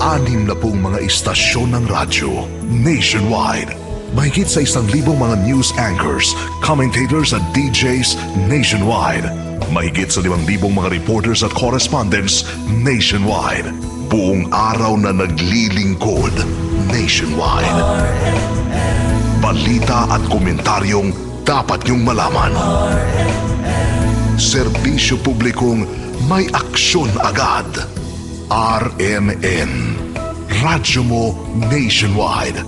Anim na pong mga istasyon ng radyo nationwide. Mahigit sa 1,000 mga news anchors, commentators at DJs nationwide. Mahigit sa 5,000 mga reporters at correspondents nationwide. Buong araw na naglilingkod nationwide. Balita at komentaryong dapat niyong malaman. Serbisyo publikong may aksyon agad. RMN, radyo mo nationwide.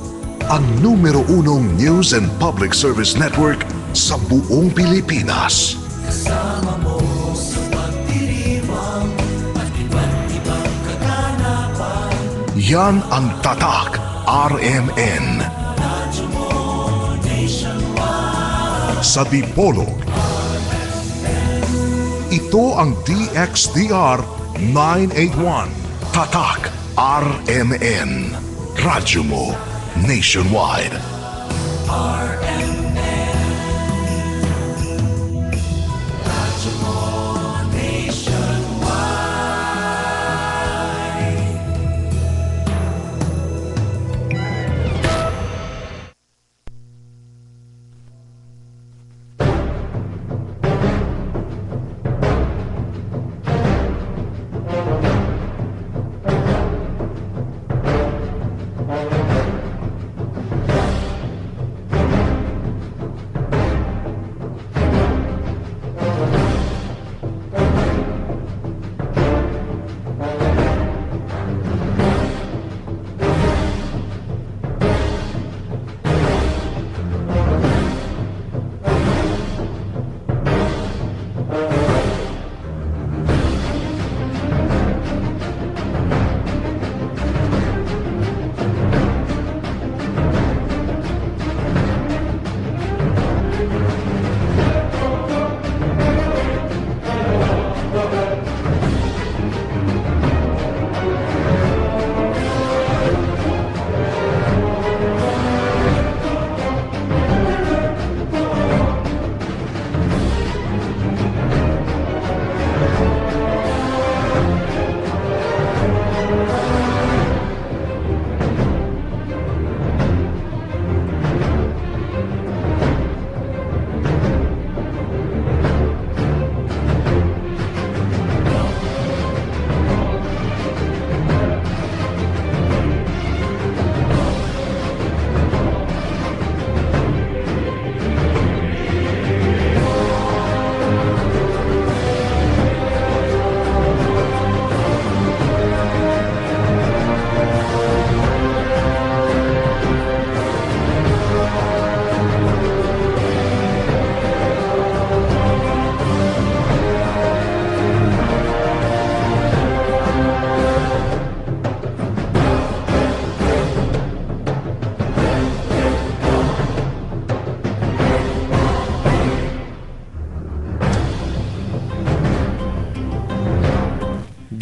Ang numero 1 news and public service network sa buong Pilipinas. Kasama mo sa pagdiriwang at iba't ibang kaganapan. Yan ang Tatak RMN. Radyo mo nationwide. Sa Dipolog. Ito ang DXDR 981. Tatak RMN. Radyo mo nationwide.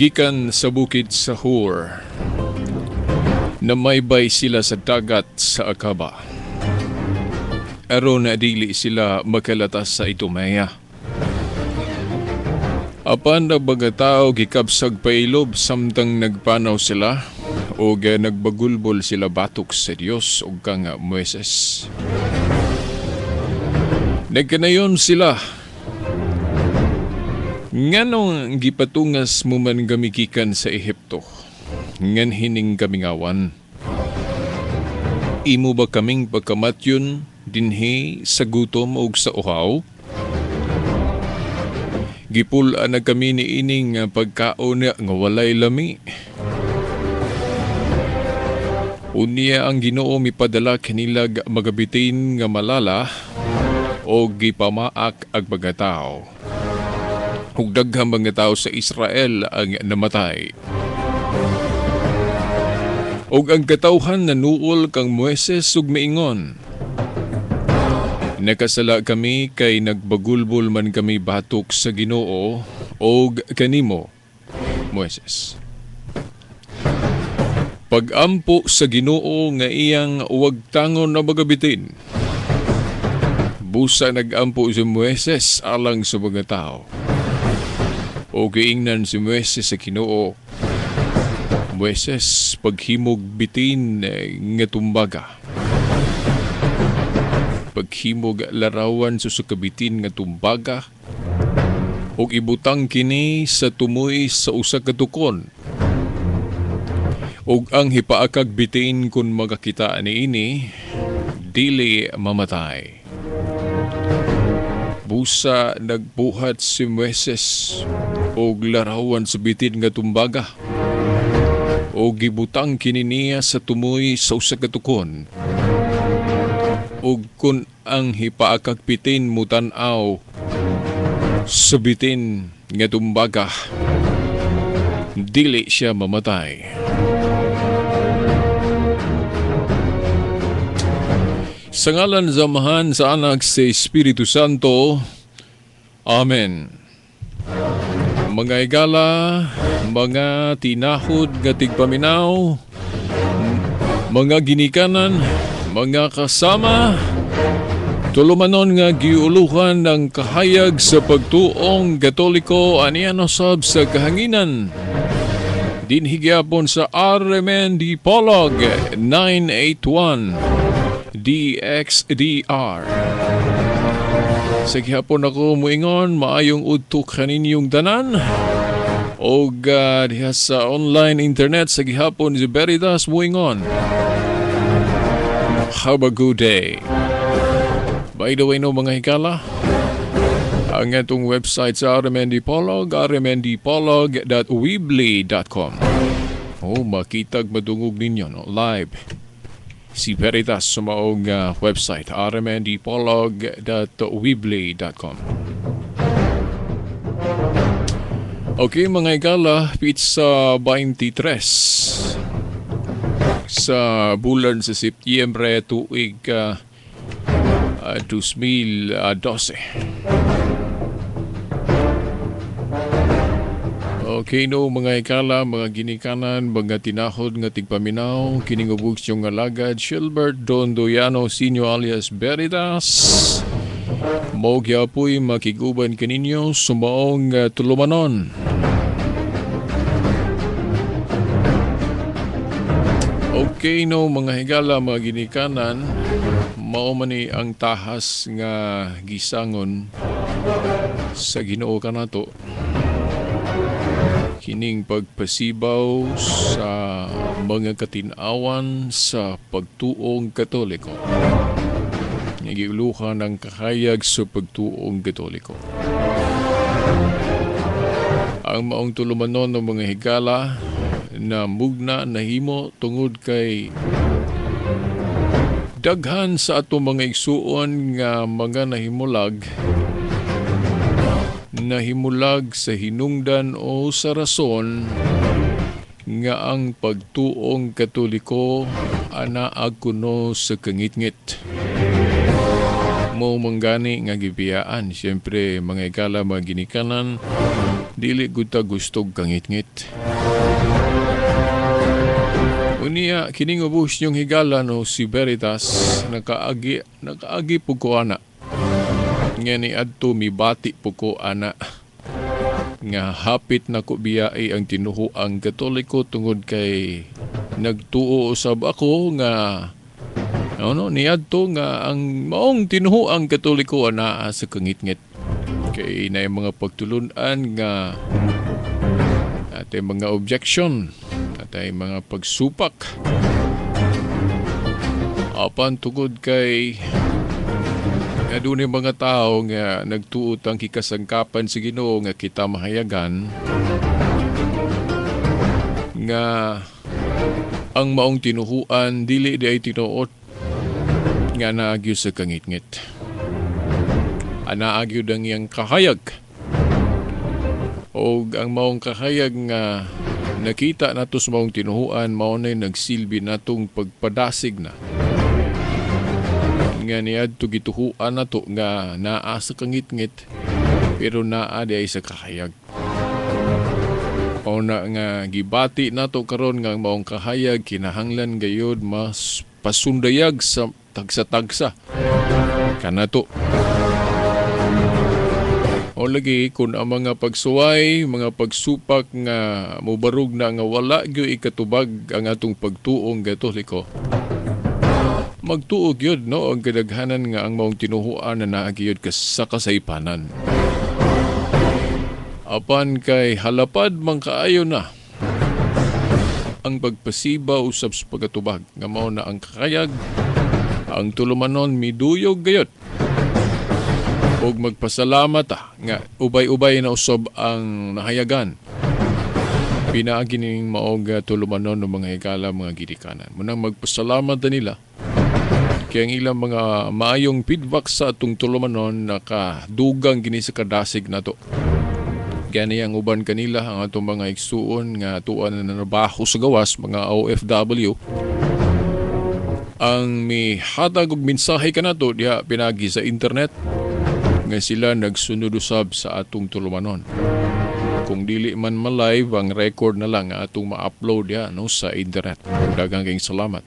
Gikan sa bukid Sahur, namaybay sila sa dagat sa Akaba. Aron na dili sila makalatas sa Itumaya. Apan nagbagataw gikabsag pailob samtang nagpanaw sila o nagbagulbol sila batok sa Dios o kang Moises. Nagkanayon sila. Nganong gipatungas mo man gamikikan sa Ehipto, ngan hining kamingawan. Imo ba kaming pagkamatyon dinhi sa gutom o sa uhaw? Gipula na kami ni ining pagkaon nga walay lami. Unya ang Ginoo mipadala kanilag magabitin nga malala o gipamaak ag bagatao. Ug daghang mga tao sa Israel ang namatay. Ug ang katawhan nanuol kang Moises ug miingon, nakasala kami kay nagbagulbol man kami batok sa Ginoo og kanimo, Moises. Pag-ampo sa Ginoo nga iyang uwag tangon na magabitin. Busa nag-ampo si Moises alang sa mga tao. O giingnan si Moises sa Ginoo. Moises paghimog bitin nga tumbaga. Paghimog larawan sa kabitin nga tumbaga ug ibutang kini sa tumoy sa usa ka tukon. Ug ang hipaakag bitin kun magakita niini dili mamatay. Busa nagbuhat si Moises og larawan sa bitin nga tumbaga. O gibutang kini niya sa tumoy sa usa ka tukon. Ug kun ang hipaakag bitin mutan-aw sa bitin nga tumbaga, dili siya mamatay. Sa ngalan samahan sa anak sa Espiritu Santo. Amen. Mga igala, mga tinahod nga tigpaminaw, mga ginikanan, mga kasama, tulumanon nga giuluhan ng kahayag sa pagtuong Katoliko aniyan usab sa kahanginan. Dinhigyapon sa RMN Dipolog 981 DXDR. Sa gihapon ako muingon, maayong udtok kaninyong tanan. O diha sa online internet sa gihapon si Veritas muingon. Have a good day. By the way no mga higala, ang atong website sa RMN Dipolog, rmndipolog.weebly.com. Makitag madungog ninyo no, live. Si Veritas sa maong website, rmndipolog.weebly.com. Okay mga igala, pizza 23 sa bulan sa Setyembre tuig 2012. Okay no mga ikala, mga ginikanan, mga tinahod nga tigpaminaw, kiningubog siyong alagad, Shilbert Dondoyano Senior alias Veritas. Mogyapoy makiguban kaninyo sumaong tulumanon. Okay no mga higala, mga ginikanan, mao man ni ang tahas nga gisangon sa Ginoo kanato. Kining pagpasibaw sa mga katinawan sa pagtuong Katoliko. Nagiuluhan ng kahayag sa pagtuong Katoliko. Ang maong tulumanon ng mga higala na mugna nahimo tungod kay daghan sa ato mga igsuon nga mga nahimulag sa hinungdan o sa rason nga ang pagtuong Katoliko anaag kuno sa kangitngit. Mo manggani nga gibiyaan, siyempre mga ikala mga ginikanan, dili gud ta gustog kangitngit. Unya kining ubos yung higala no si Veritas nakaagi pug ko ana. Nga ni adto mibati pug ko ana nga hapit na ko biyai ang tinuhuang Katoliko tungod kay nagtuo usab ako nga ni adto nga ang maong tinuhuang Katoliko ana sa kangitngit. Kay na mga pagtulunan nga atay mga objection, atay mga pagsupak. Apan tungod kay adunay mga tao nga nagtuot ang kikasangkapan sa Ginoo nga kita mahayagan nga ang maong tinuhuan dili di ay tinuot nga naagyo sa kangitngit. Anaagyo ang iyang kahayag. O ang maong kahayag nga nakita nato sa maong tinuhuan mao nay nagsilbi natong pagpadasig na. Nga niadto gituhuan nato nga naa sa kangitngit pero naa di ay sa kahayag. O na nga gibati nato karon nga maong kahayag kinahanglan gayud mas pasundayag sa tagsa-tagsa kanato. O lagi kung ang mga pagsuway, mga pagsupak nga mubarug na nga wala gyo ikatubag ang atong pagtuong Katoliko. Magtuog yun, no? Ang kadaghanan nga ang maong tinuhuan na naagiyod sa kasaypanan. Apan kay halapad man kaayo na ang pagpasiba usab sa pagkatubag nga mao na ang kakayag, ang tulumanon miduyog gayot. Og magpasalamat nga ubay-ubay na usab ang nahayagan. Pinaagi ning maog tulumanon ng mga higala, mga gidikanan. Munang magpasalamat na nila. Kaya ang ilang mga maayong feedback sa atong tulumanon nakadugang gini sa kadasig nato. Kaya niyang uban kanila ang atong mga igsuon nga tuan na nabaho sa gawas, mga OFW. Ang may hatag og mensahe kanato diha pinagi sa internet nga sila nagsunod usab sa atong tulumanon. Kung dili man ma-live, ang record na lang nga atong ma-upload diha no sa internet. Daghang kayong salamat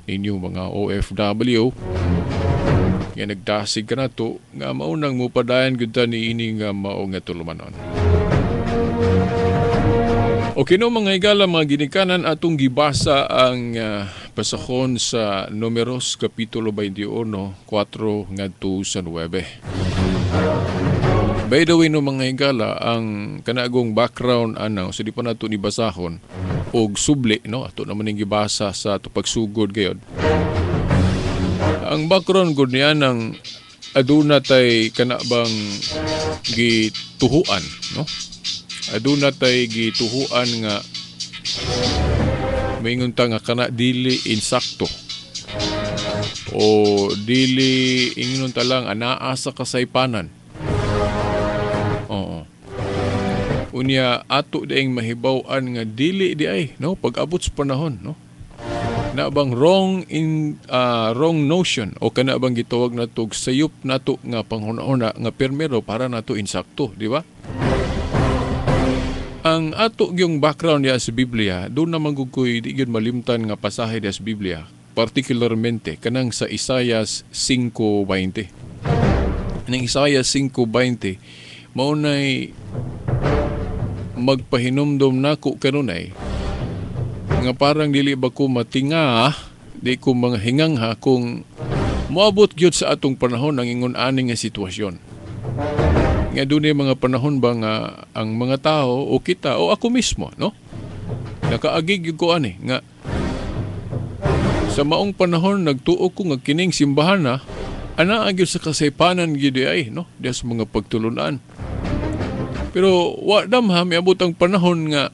ninyo mga OFW. Nga nagdasig kanato nga maunang mupadayon gud ta niini nga mao nga tulumanon. Okay no mga higala, mga ginikanan, atong gibasa ang pasahon sa Números Kapitulo 21, 4 ngadto sa 9. By the way no mga higala, ang kanagong background so di pa nato ni basahon og subli no, ato naman ning gibasa sa pagsugod gayod. Ang background gud niya ng aduna tay kanabang gituhuan no. Aduna tay gituhuan nga maingon ta nga kana dili insakto o dili ingnon ta lang anaa sa kasaypanan. Oo. Unya ato daing mahibaw-an nga dili di ay no pag-abot sa panahon no. Na bang wrong notion o kana bang gitawag nato sayop nato nga panghuna-una nga permero para nato insakto, di ba? Ang ato yung background ya sa Biblia, doon naman gugoy di yun malimtan nga pasahe ya sa Biblia, particularmente kanang sa Isaias 5:20. Nang Isaias 5:20, maunay magpahinumdom nako kanunay nga parang dili ba ko matinga, di ko mga hingangha kung moabot gyud sa atong panahon ang ingon ani nga sitwasyon. Nga doon mga panahon ba nga ang mga tao o kita o ako mismo, no? Nakaagig yung ko ani, nga sa maong panahon nagtuo ko nga kining simbahan na, anaagil sa kasaypanan gidi ay, no? Diya sa mga pagtulunan. Pero wa damha, may abot ang panahon nga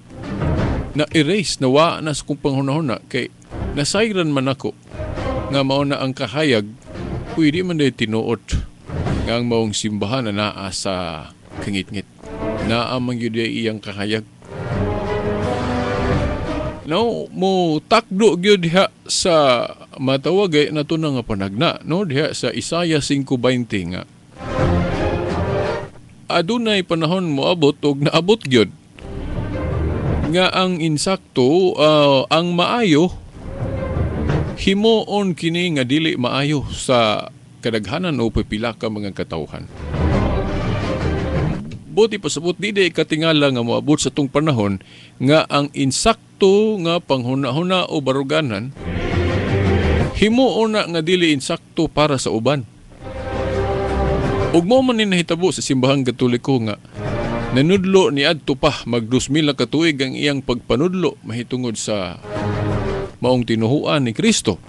na-erase, nawa na sa kong panghunahuna, kay nasayran man ako, nga mao na ang kahayag, pwede man dahil tinuot nga ang maong simbahan na naa sa kangit-ngit. Naamang yun iyang kahayag. No, mo takdo gyud diha sa matawag na to nga panagna, no, diha sa Isaiah 5:20 nga. Adunay panahon moabot og naabot gyud nga ang insakto ang maayo himuon kini nga dili maayo sa kadaghanan o pipila ka mga katawhan. Buti pasabot di katingala nga moabot sa tong panahon nga ang insakto nga panghuna-huna o baruganan himuon na nga dili insakto para sa uban. Ug mo man ni nahitabo sa simbahang Katoliko nga nanudlo ni adto pa mag 2000 ka tuig ang iyang pagpanudlo mahitungod sa maong tinuhuan ni Kristo.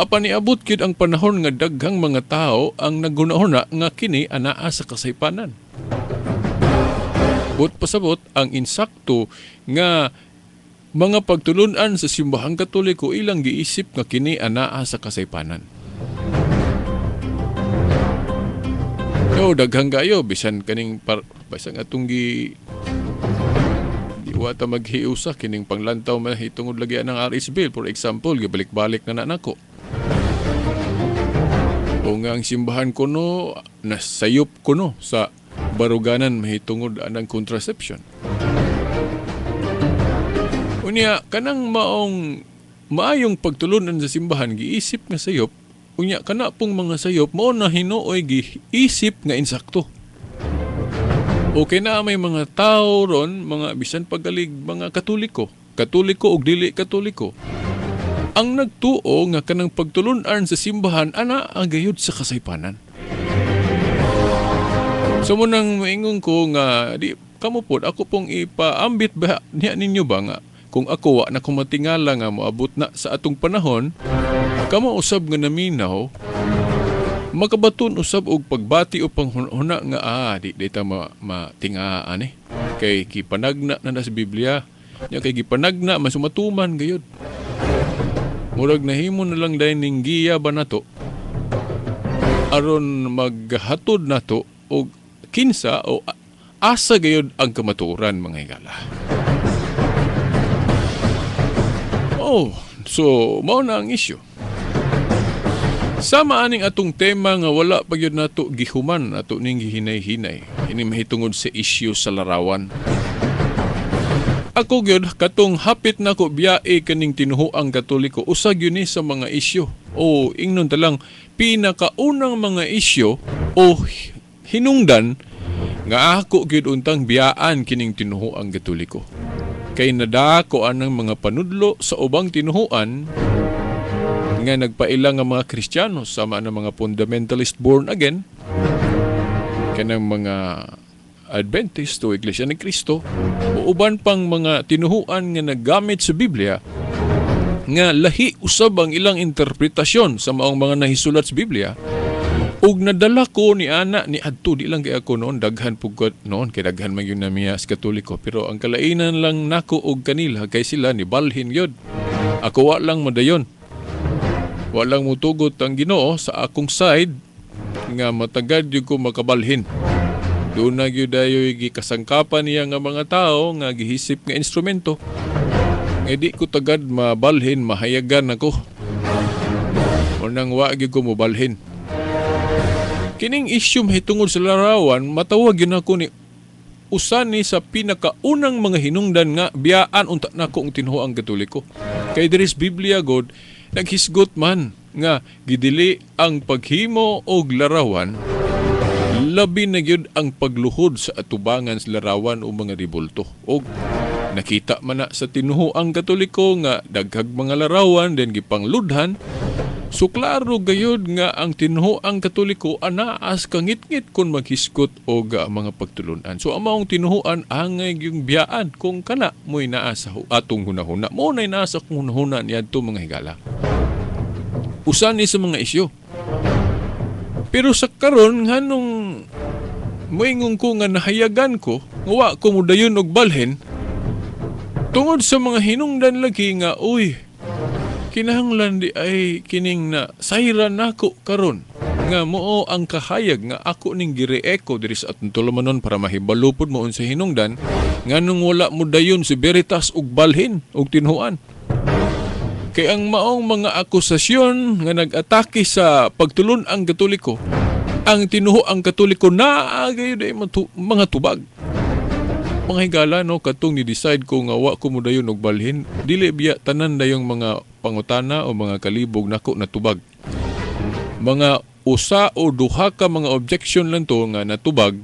Apan niabot gyud ang panahon nga daghang mga tao ang naghuna-huna nga kini anaa sa kasaypanan. But pasabot ang insakto nga mga pagtulunan sa simbahang Katoliko ilang giisip nga kini anaa sa kasaypanan. Yo daghang gayo bisan kaning bisan atong wata maghiusa kining panglantaw mahitungod lagi ng RS bill, for example gibalik-balik na nako. O nga ang simbahan kuno nasayop kuno sa baruganan mahitungod anang contraception. Unya kanang maayong pagtulunan sa simbahan giisip nga sayop, unya kana pong mga sayop mao na hinuoy giisip nga insakto. Okay na may mga tao ron, mga bisan pagalig, mga Katoliko o dili Katoliko, ang nagtuo nga kanang pagtulunan sa simbahan ana ang gayud sa kasaypanan. So mo nang maingon ko nga di kamo pod ako pong ipaambit ba niya ninyo ba nga kung ako wa na kumatingala nga moabot na sa atong panahon, kamo usab nga naminaw makabaton usab og pagbati o panghuna nga di data matingaan kay gipanagna na sa Biblia nya kay gipanagna masumatuman gayud. Murag nahimo na lang dahil ning giya ba nato aron maghatod nato og kinsa o asa gayud ang kamaturan mga higala. So mao na ang isyu. Sama aning atong tema nga wala pa gyud nato gihuman ato ning gihinay-hinay ini mahitungod sa isyu sa larawan. Ako gyud katong hapit na ko biyae kaning tinuhoang Katoliko usag yun sa mga isyu o ingnon talang pinakaunang mga isyu o hinungdan nga ako gyud untang biyaan kining tinuhoang Katoliko. Kay nadako anang mga panudlo sa ubang tinuhoan nga nagpaila nga mga Kristiyano sama ng mga fundamentalist born again kanang mga Adventist o Iglesia ni Cristo o uban pang mga tinuhuan nga naggamit sa Biblia nga lahi usab ang ilang interpretasyon sa maong mga nahisulat sa Biblia ug nadala ko ni ana ni adto di lang kay ako noon daghan pugod noon kay daghan man gyud namiya sa Katoliko pero ang kalainan lang nako og kanila kay sila ni balhin gyud ako wa lang madayon wa lang mutugot ang Ginoo sa akong side nga matagad gyud ko makabalhin. Doon na gyud ayoy gikasangkapan niya nga mga tao nga gihisip nga instrumento. Nga di ko tagad mabalhin, mahayagan ako. O nang wa gyud ko mobalhin. Kining issue mahitungod sa larawan, matawag yun ako ni usan ni sa pinakaunang mga hinungdan nga biyaan unta nako ang tinuhoang Katoliko. Kay diris Biblia God, naghisgot man nga gidili ang paghimo og larawan labi na gyud ang pagluhod sa atubangan sa larawan o mga ribulto. O nakita man na sa tinuhoang Katoliko nga daghag mga larawan den gipangludhan. So klaro gayud nga ang tinuhoang Katoliko anaas kangit-ngit kun maghisgot og mga pagtulunan. So amaong tinuhoan angay yung biyaan kung kana mo'y naa sa atong hunahuna. Mo nay naa sa hunahuna niadto mga higala. Usan ni sa mga isyu. Pero sa karon nganong moingon ko nga nahayagan ko nga wa ko mudayon og balhin tungod sa mga hinungdan lagi nga kinahanglan di ay kining na sayran nako karon nga mao ang kahayag nga ako ning gireeko diri sa atong tulumanon para mahibalo pud mo unsa hinungdan nganong wala mudayon si Veritas og balhin og tinhuan. Kay ang maong mga akusasyon nga nag-atake sa pagtulon ang Katoliko, ang tinuho ang Katoliko naagay day mga tubag. Mga higala no katong ni-decide ko nga wa ko mudayon og balhin, dili biya tanan dayong mga pangutana o mga kalibog nako na tubag. Mga usa o duha ka mga objection lang to nga natubag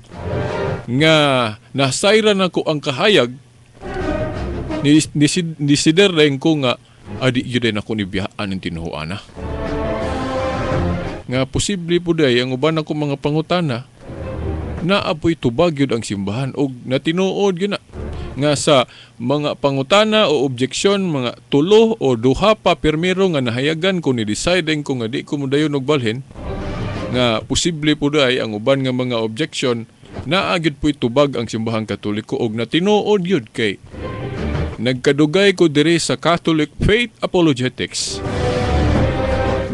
nga nasayra nako ang kahayag ni-consider lang ko nga adi yun ako ni biyaan ng tinuhoan na. Nga posible po day ang uban ako mga pangutana na apoy tubag yun ang simbahan o natinuod yun na. Nga sa mga pangutana o objeksyon, mga tulo o duha pa permero nga nahayagan ko ni decide ko nga di ko mudayon og balhin nga posible po day ang uban nga mga objection na agad po'y tubag ang simbahang Katoliko og natinuod yun kay nagkadugay ko diri sa Catholic Faith Apologetics.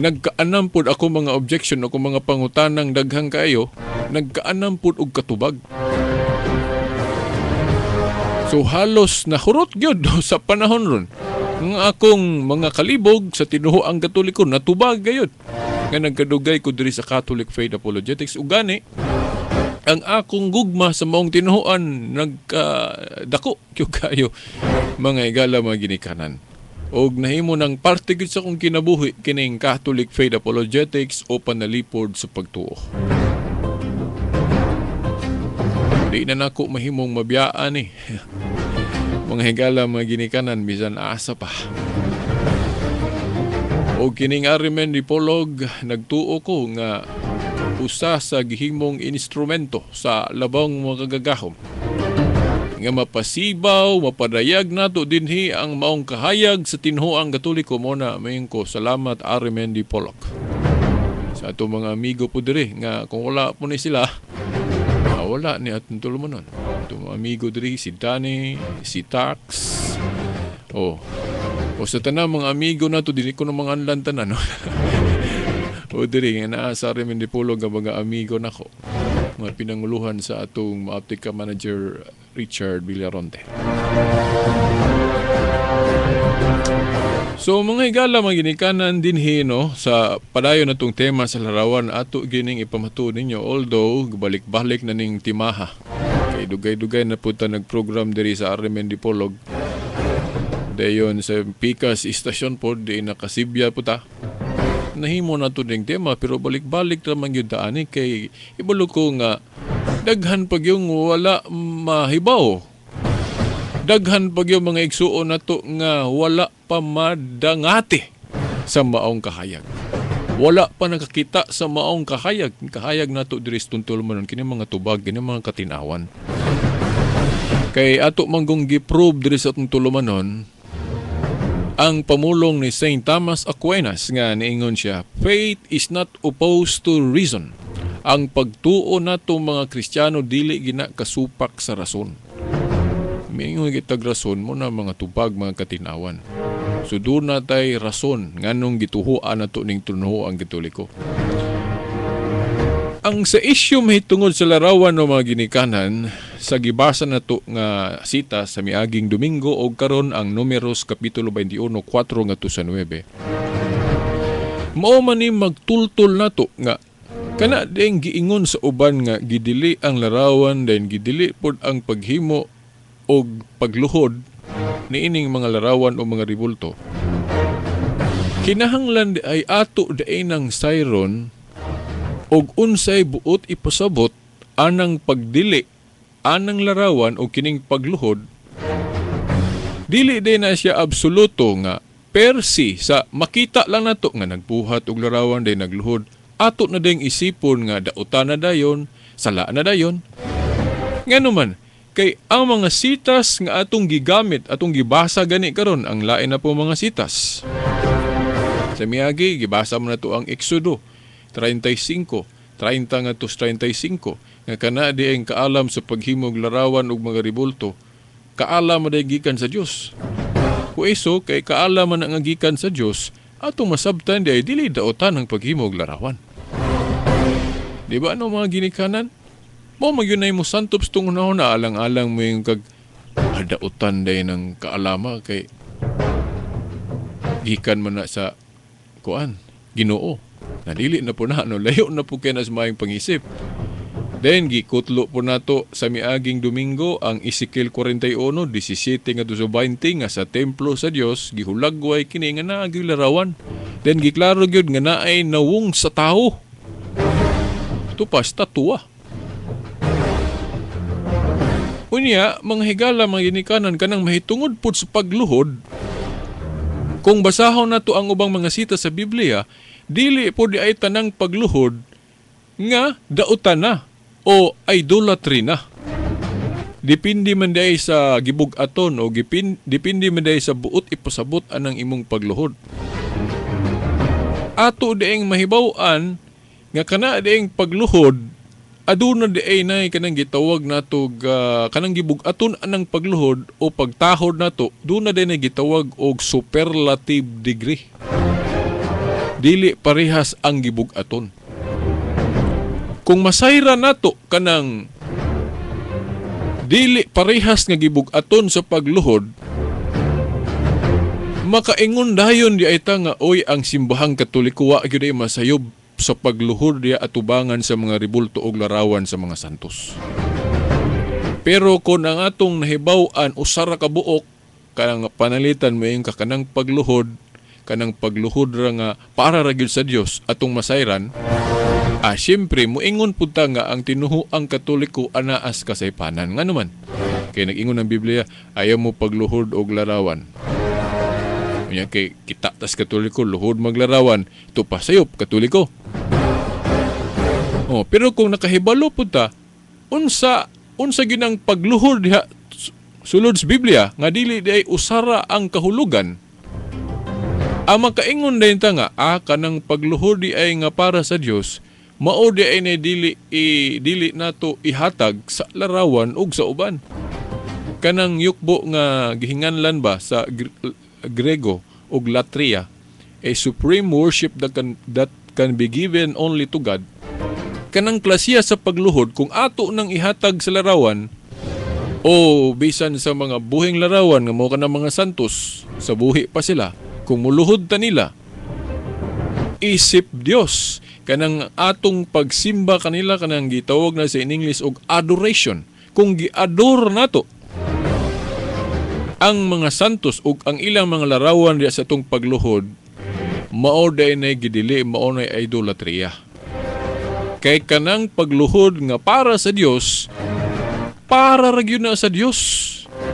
Nagkaanam pud ako mga objection ako mga pangutanang daghang kayo, nagkaanam pud og katubag. So halos nahurot gyud sa panahon ron. Ng akong mga kalibog sa tinuhoang Katoliko natubag gayud. Nga nagkadugay ko diri sa Catholic Faith Apologetics ug gani ang akong gugma sa maong tinuhoan nagdako kayo mga higala mga ginikanan. Og nahimo ng parte gid sa akong kinabuhi kining Catholic Faith Apologetics o panalipod sa pagtuo. Di na nako mahimong mabiyaan eh. Mga higala mga ginikanan, bisan asa pa. O kining Arimen Dipolog, nagtuo ko nga usa sa gihimong instrumento sa labang mga kagagahom nga mapasibaw, mapadayag nato dinhi ang maong kahayag sa tinhuang Katoliko. Muna mayon ko salamat Arimen Dipolog sa ato mga amigo po diri nga kung wala po ni sila, wala ni atong tulumanon. Ato mga amigo diri si Danny, si Tax, o sa tanang mga amigo nato diri ko ng mga anlan tanan, no? O diri nga naa sa Arimen Dipolog nga mga amigo nako, mga pinanguluhan sa atong Maoptica Manager Richard Villaronte. So mga higala mga ginikanan dinhi no, sa padayon natong tema sa larawan ato gining ipamatud ninyo, although balik-balik na ning timaha. Kay dugay-dugay na punta nagprogram diri sa Arimen Dipolog. Dayon sa Pikas Istasyon po, di nakasibya po ta. Nahimo na ito ng tema, pero balik-balik naman yung daan kay ibalo ko nga daghan pag yung wala mahibaw. Daghan pag yung mga igsuon na to nga wala pa madangati sa maong kahayag. Wala pa nakakita sa maong kahayag. Kahayag na to diris tuntol manon, kini mga tubag, kini mga katinawan. Kay ato manggong giprove diri sa tuntol manon, ang pamulong ni St. Thomas Aquinas nga niingon siya, faith is not opposed to reason. Ang pagtuo nato mga Kristiyano dili gina kasupak sa rason. Miingon kitag rason mo na mga tubag, mga katinawan. So doon na tay rason nganong gituhuan nato ning tunho ang Katoliko. Ang sa issue mahitungod sa larawan ng mga ginikanan, sa gibasa na to nga sita sa miaging Domingo o karon ang Numeros Kapitulo 21, 4 nga to sa 9. Mao man ni magtultol na to nga kana ding giingon sa uban nga gidili ang larawan then gidili pod ang paghimo o pagluhod ni ining mga larawan o mga ribulto. Kinahanglan ay ato daay ng sayron og unsay buot ipasabot anang pagdili anang larawan o kining pagluhod. Dili din na siya absoluto nga persi sa makita lang nato nga nagbuhat og larawan day nagluhod, ato na ding isipon nga dauta na dayon, sala na dayon. Ngano man kay ang mga sitas nga atong gigamit, atong gibasa gani karon, ang lain na po mga sitas. Sa miagi gibasa mo na to ang Exodo 35, 30 nga to 35, nga kana di ang kaalam sa paghimog larawan ug mga ribulto, kaalam man gikan sa Dios. Kung iso kay kaalam man ang gikan sa Dios, atong masabtan di ay dili daotan ang paghimog larawan. Di ba ano mga ginikanan? Mo magyunay mo santops tong unahon na alang-alang mo yung kag daotan day ng kaalama kay gikan man na sa kuan Ginoo. Nadili na po na, no? Layo na po kayo na sa mayang pangisip. Then, gikutlo po nato sa miaging Domingo ang Ezekiel 41, 17 nga 20 nga sa templo sa Dios gihulagway kini nga naa gilarawan. Then, giklaro gyud nga naay nawong sa tao. Ito pa, statua. Unya, mga higala, mga ginikanan, kanang mahitungod po sa pagluhod. Kung basahon nato ang ubang mga sita sa Biblia, dili po di ay tanang pagluhod nga dautan na o idolatry na. Depende man day sa gibug-aton o depende man day sa buot ipasabot anang imong pagluhod. Ato dieng mahibaw-an nga kana dieng pagluhod aduna di ay nay kanang gitawag nato kanang gibug-aton anang pagluhod o pagtahod nato duna din ay gitawag og superlative degree. Dili parehas ang gibug-aton. Kung masayra nato kanang dili parehas nga gibug-aton sa pagluhod, makaingon dayon di ay ta nga oy ang simbahang Katoliko wa gyud ay masayob sa pagluhod diya atubangan sa mga ribulto og larawan sa mga santos. Pero kung ang atong nahibaw-an usara ka buok kanang panalitan mo yung kanang pagluhod ra nga para ra gyud sa Dios atong masayran, Siyempre, muingon punta nga ang tinuho ang Katoliko anaas kasaypanan. Nga naman, kaya nag-ingon ng Biblia, ayaw mo pagluhod og larawan. Kaya kay kita tas Katoliko, luhod maglarawan, ito pa sayop, Katoliko. Pero kung nakahibalo punta, unsa ginang pagluhod diha sulod sa Biblia, nga dili di ay usara ang kahulugan, ang makaingon din ta nga, kanang pagluhod di ay nga para sa Dios, mao di ay na dili nato ihatag sa larawan ug sa uban. Kanang yukbo nga gihinganlan ba sa Grego ug latria, a supreme worship that can be given only to God. Kanang klasya sa pagluhod kung ato nang ihatag sa larawan o bisan sa mga buhing larawan nga mao kanang mga santos sa buhi pa sila, kung muluhod ta nila, isip Dios kanang atong pagsimba kanila, kanang gitawag na sa in English og adoration. Kung giador nato ang mga santos ug ang ilang mga larawan diya sa atong pagluhod, mao day na gidili, mao na idolatria. Kay kanang pagluhod nga para sa Dios, para ra gyud na sa Dios.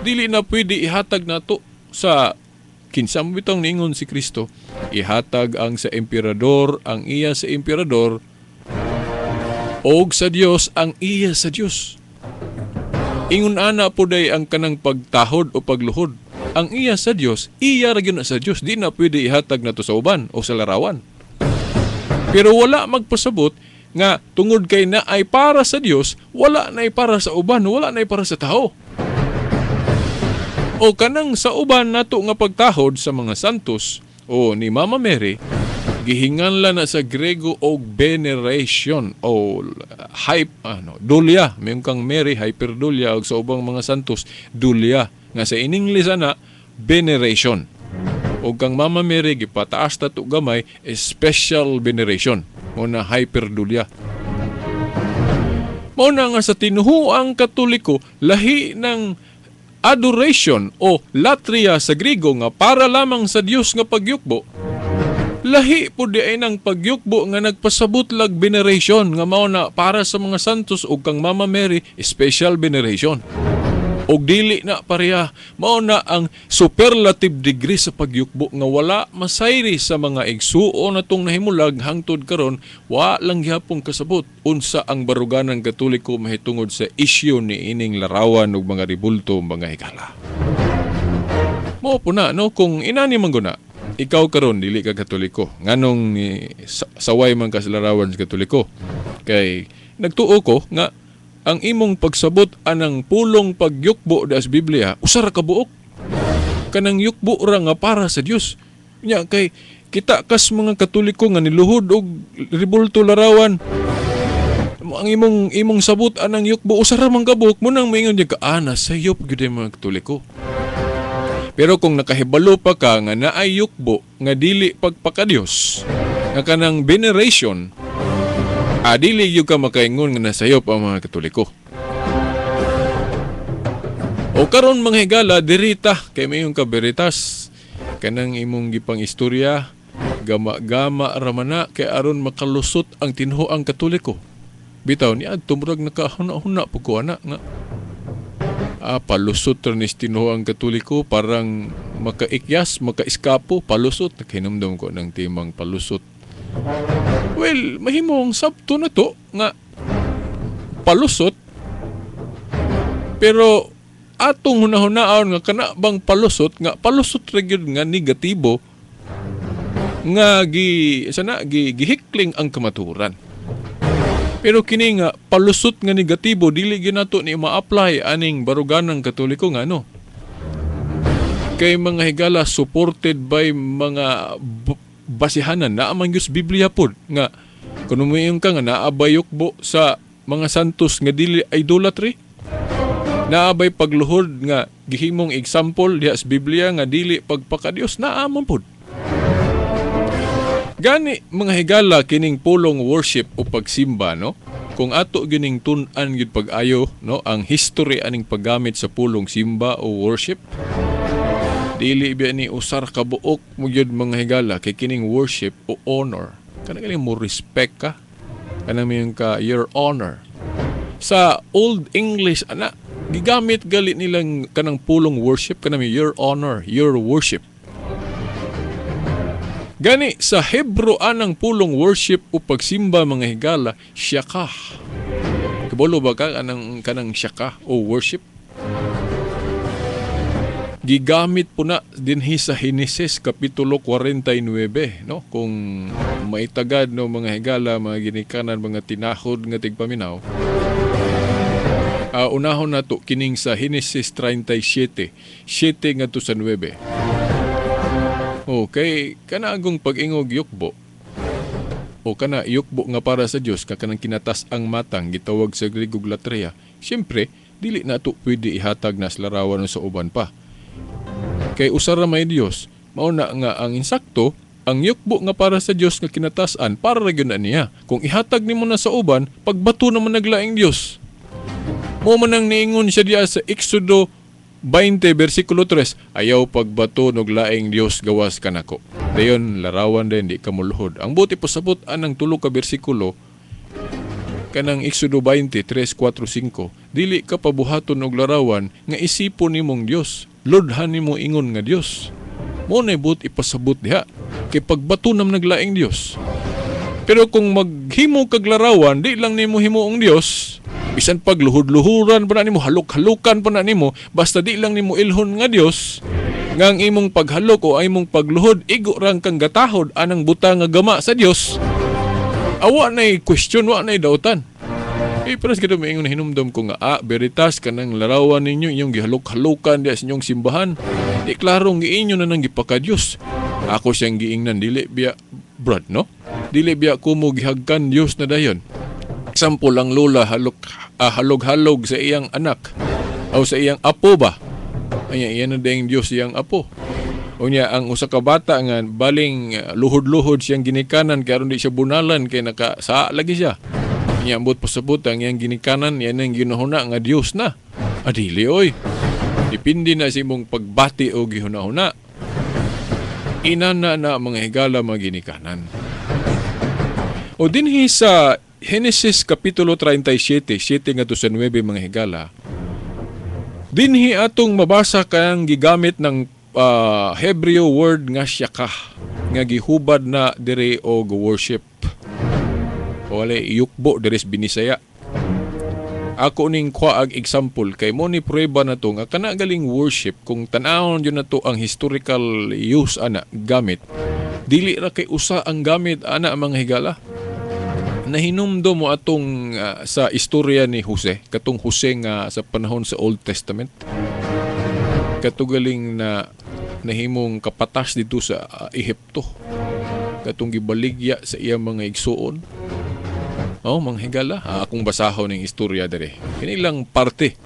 Dili na pwede ihatag nato sa kinsa mo bitong ningon si Kristo, ihatag ang sa emperador ang iya sa emperador, og sa Dios ang iya sa Dios. Ingon ana po day ang kanang pagtahod o pagluhod. Ang iya sa Dios, iya ra gyud na sa Dios. Di na pwede ihatag nato sa uban o sa larawan. Pero wala magpasabot nga tungod kay na ay para sa Dios, wala na ay para sa uban, wala na ay para sa tao. O kanang sa uban nato nga pagtahod sa mga santos o ni Mama Mary, gihinganlan na sa Grego og veneration o dulia. Mayroon kang Mary, hyperdulia, o sa ubang mga santos, dulia. Nga sa in English ana, veneration. O kang Mama Mary, gipataas na ito gamay, special veneration. O na hyperdulia. Mao na nga sa tinuhuang Katoliko, lahi ng adoration o latria sa Grigo nga para lamang sa Dios nga pagyukbo, lahi po di ay ng pagyukbo nga nagpasabot lag veneration nga mao na para sa mga santos ug kang Mama Mary, special veneration. Og dili na pareha, mao na ang superlative degree sa pagyukbo nga wala masayri sa mga igsuo natong nahimulag hangtod karon, wa lang gyapon kasabot unsa ang baruganang Katoliko mahitungod sa isyu ni ining larawan ug mga ribulto, mga higala. Mao po na no, kung inani man guna ikaw karon dili ka Katoliko, nganong saway man ka sa larawan sa Katoliko, kay nagtuo ko nga ang imong pagsabot anang pulong pagyukbo da sa Biblia, usara ka buok. Kanang yukbo ra nga para sa Dios. Nya kay kita kas mga Katoliko nga niluhod og ribulto larawan. Ang imong sabot anang yukbo usara man ka buok mo nang maingon ka sayop gyud mga Katoliko. Pero kung nakahibalo pa ka nga naay yukbo nga dili pagpakadios, nga kanang veneration, dili yung ka makaingon nga nasayop ang mga Katoliko. O karon mga higala, dirita, kay mayong kaberitas, kanang imong gipang istorya, gama-gama ramana, kay aron makalusot ang tinuhoang Katoliko. Bitaw, ni tumurag nakahuna-huna po ko anak nga. Palusot ranis tinuhoang Katoliko, parang makaikyas, makaiskapo, palusot. Nakinamdam ko ng timang palusot. Well, mahimong sabto na to nga palusot, pero atong hunahunaon nga kana bang palusot nga palusot ra gyud nga negatibo nga gihikling ang kamaturan. Pero kini nga palusot nga negatibo dili gyud nato ni ma-apply aning baruganang Katoliko nga no. Kay mga higala supported by mga basihanan na amang Diyos Biblia po nga kung umayong ka nga naabayokbo sa mga santos nga dili idolatry, naabay pagluhod nga gihimong example diha sa Biblia nga dili pagpakadios, naamang po. Gani mga higala kining pulong worship o pagsimba no, kung ato gining tun-an gyud pag-ayo no ang history aning paggamit sa pulong simba o worship, dili biya ni usar ka buok mo gyud mga higala kay kining worship o honor. Kanang mo respect ka. kanang mayong ka your honor. Sa Old English ana gigamit gali nilang kanang pulong worship kanang your honor, your worship. Gani sa Hebro anang pulong worship o pagsimba mga higala syakah. Kabalo ba ka kanang syakah o worship? Gigamit po na dinhi sa Henesis Kapitulo 49, no? Kung maitagad no mga higala, mga ginikanan, mga tinahod nga tigpaminaw. Unahon na to kining sa Henesis 37, 7 nga to sa 9. Okay, kana agong pag-ingog yukbo. O kana yukbo nga para sa Dios kanang kinatas ang matang gitawag sa Griegog latria. Siyempre, dili na to pwede ihatag na sa larawan sa uban pa. Kay usara may Dios, mao na nga ang insakto, ang yukbo nga para sa Dios nga kinatasan para ra gyud na niya. Kung ihatag nimo na sa uban, pagbato naman naglaing Dios. Mo man ang niingon siya diya sa Exodo 20 versikulo 3, ayaw pagbato nog laing Dios gawas kanako. Dayon larawan din di kamuluhod. Ang buti pasabot anang tulo ka bersikulo kanang Exodo 20 3, 4, 5. Dili ka pabuhaton og larawan nga isipon nimong Dios. Lordhan nimo ingon nga Dios. Mo na but ipasabot diha kay pagbato nam naglaing Dios. Pero kung maghimo kag larawan, di lang nimo himuong Dios. Bisan pagluhod-luhuran pa na nimo, haluk-halukan pa na nimo, basta di lang nimo ilhon nga Dios, nga ang imong paghalok o imong pagluhod, igo rang kang gatahod anang buta nga gama sa Dios. Awa na'y question, wa na'y dautan. Paras kita maingon hinumdom ko nga, veritas kanang larawan ninyo, inyong gihalok-halukan diya sa inyong simbahan. Di klarong giinyo na nang gipaka-Dios. Ako siyang giingnan, dili biya, brad, no? Dili biya kumo gihagkan Dios na dayon. Example, ang lola halog-halog sa iyang anak o sa iyang apo ba? Anya, iyan na dayang Diyos iyang apo. O niya, ang usa ka bata nga baling luhod-luhod siyang ginikanan kaya di siya bunalan kaya nakasaa lagi siya. Anya, ambot pasabot ang iyang ginikanan, yan ang ginahuna nga Diyos na. Adili oy. Dipindi na si mong pagbati o gihuna-huna. Inana na mga higala mga ginikanan. O dinhi sa Henesis Kapitulo 37, 7 nga to sa 9 mga higala, dinhi atong mabasa kang gigamit ng Hebreo word nga syakah, nga gihubad na dire og worship. O wala yukbo dire sa Binisaya. Ako ning kuha example kay mo ni prueba na to nga kana galing worship kung tan-awon yun na to ang historical use ana gamit. Dili ra kay usa ang gamit ana mga higala. Nahinumdo mo atong sa istorya ni Jose, katong Jose nga sa panahon sa Old Testament. Katugaling na nahimong kapatas dito sa Ehipto. Katong gibaligya sa iyang mga igsuon. Mga higala, akong basahon ng istorya dere. Kanilang parte.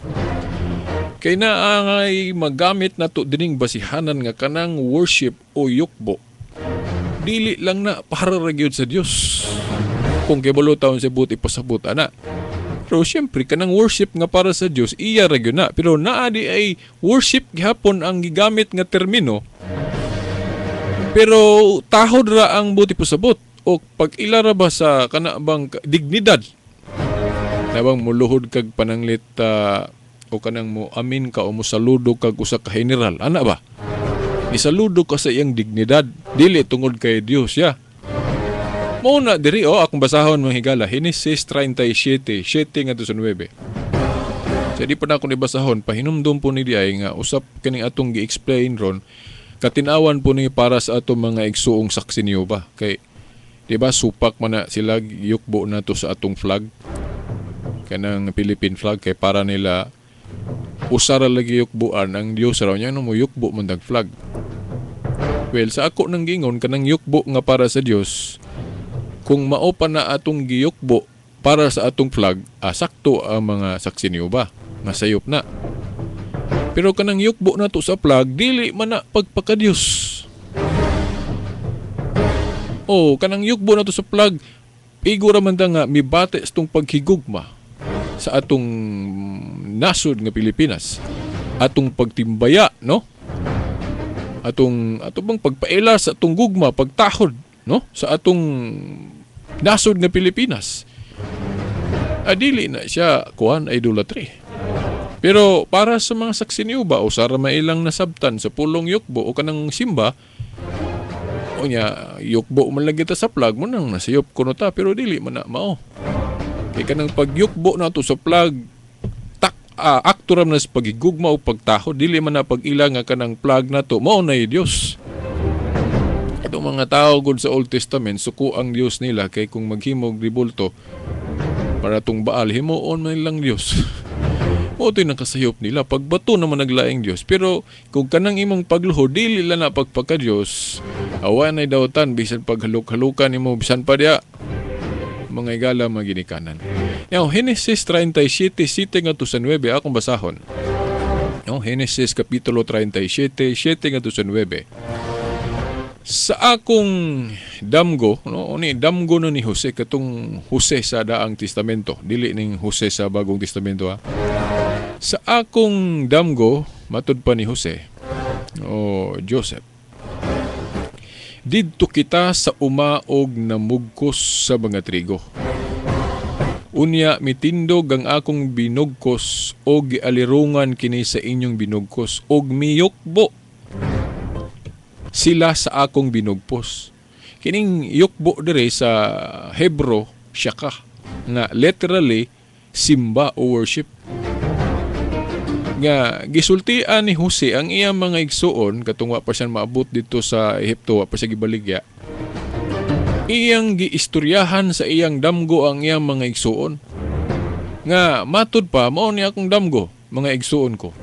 Kay naangay magamit na to dining basihanan nga kanang worship o yukbo. Dili lang na para ra gyud sa Dios. Kung kibalo taon sa buti pasabot ana. Pero siyempre kanang worship nga para sa Dios iya ra gyud na. Pero naadi ay worship gihapon ang gigamit nga termino. Pero tahod ra ang buti pasabot o pag ilara ba sa kana bang dignidad. Nabang muluhod kag pananglit o kanang mo amin ka o mo saludo kag usa ka general ana ba? Isaludo ka sa iyang dignidad dili tungod kay Dios ya. Mo na diri akong basahon mga higala Henesis 37, 7 nga to sa 9. So di pa na akong ibasahon pahinumdum po ni diay nga usap kaning atong gi-explain ron katinawan po ni para sa atong mga igsuong saksi niyo ba kay di ba supak man na sila yukbo na to sa atong flag kanang Philippine flag kay para nila usara lagi yukbuan ang Dios raw niya no mo yukbo man dag flag. Well sa ako nang gingon kanang yukbo nga para sa Dios. Kung mao pa na atong giyukbo para sa atong flag, sakto ang mga saksi niyo ba? Masayop na. Pero kanang yukbo na to sa flag, dili man na pagpakadiyos. Kanang yukbo na to sa flag, igura man nga mibate sa itong paghigugma sa atong nasod nga Pilipinas. Atong pagtimbaya, no? Atong bang pagpaila sa atong gugma, pagtahod, no? Sa atong nasod nga Pilipinas. Adili na siya kuan idolatry. Pero para sa mga saksi niyo ba o sa mailang nasabtan sa pulong yukbo o kanang simba, o niya yukbo man lagi ta sa plag mo nang nasayop kuno ta pero dili man na mao. Kay kanang pagyukbo na to sa plag akturam na sa pagigugma o pagtaho dili man na pag-ila nga kanang plag na to mao na Dios. Itong mga tao gud sa Old Testament suko ang Dios nila kay kung maghimog ribulto para tong Baal himuon man lang Dios. O ito'y nakasayop nila. Pagbato naman naglaing Diyos. Pero kung kanang imong pagluho, dili lang na pagpaka-Diyos. Awan ay dawtan, bisan paghaluk-halukan mo, bisan pa diya. Mga igala, mga ginikanan. Now, Genesis 37, 7 nga to sa 9, akong basahon. No, Genesis Kapitulo 37, 7 nga to sa 9. Sa akong damgo, no, ni damgo no ni Jose, katong Jose sa Daang Testamento. Dili ning Jose sa Bagong Testamento, ha. Sa akong damgo, matud pa ni Jose o Joseph, didto kita sa umaog na mugkos sa mga trigo. Unya mitindog ang akong binugkos o gialirungan kini sa inyong binugkos og miyukbo sila sa akong binugpos. Kining yukbo dire sa Hebro, shaka, nga literally simba o worship. Nga gisultian ni Jose ang iyang mga igsuon katong wa pa siya maabot dito sa Ehipto, wa pa siya gibaligya. Iyang giistoryahan sa iyang damgo ang iyang mga igsuon. Nga matud pa mao ni akong damgo, mga igsuon ko.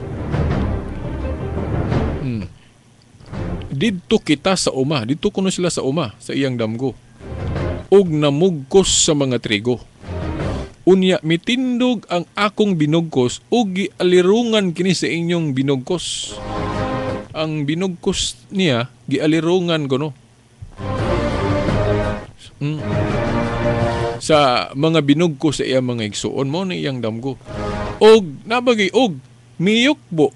Didto kita sa uma, didto kuno sila sa uma sa iyang damgo. Og namugkos sa mga trigo. Unya mitindog ang akong binugkos ug gialirungan kini sa inyong binugkos. Ang binugkos niya gialirungan kuno. Sa mga binugkos sa iyang mga igsuon mo na iyang damgo. Og nabagay og miyukbo.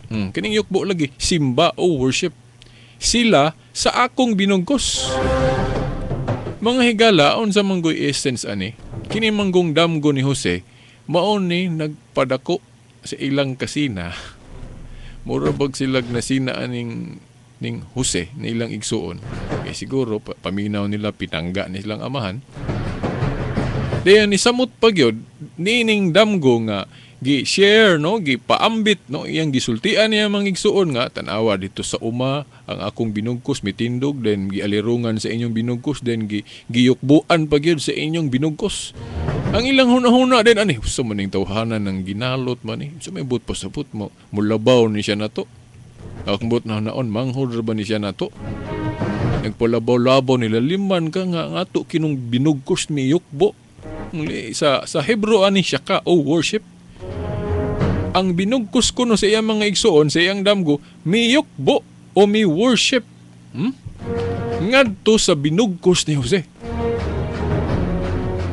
Kining yukbo lagi simba o worship. Sila sa akong binugkos. Mga higala unsa manggoy essence ani? Kini manggong damgo ni Jose, mao ni nagpadako sa ilang kasina. Mura bag silag nasina ning Jose na ilang igsuon. Kaya siguro paminaw nila pinangga ni silang amahan. Dayon ni samot pagyod nining damgo nga gi-share no, gipaambit no iyang gisultian niya mga igsuon nga tanawa dito sa uma ang akong binugkos mitindog then gialirungan sa inyong binugkos then giyukbuan pagyud sa inyong binugkos. Ang ilang hunahuna din ani sa maning tawhanan ng ginalot man ni sa may but pasabot mo mulabaw ni siya nato. Akong but na naon manghod ra ba ni siya nato. Nagpalabaw-labaw nila liman ka nga ato kinong binugkos mi yukbo. Sa Hebro ani shaka o worship. Ang binugkos ko no sa iyang mga igsuon, sa iyang damgo, miyukbo o mi worship. Ngadto sa binugkos ni Jose.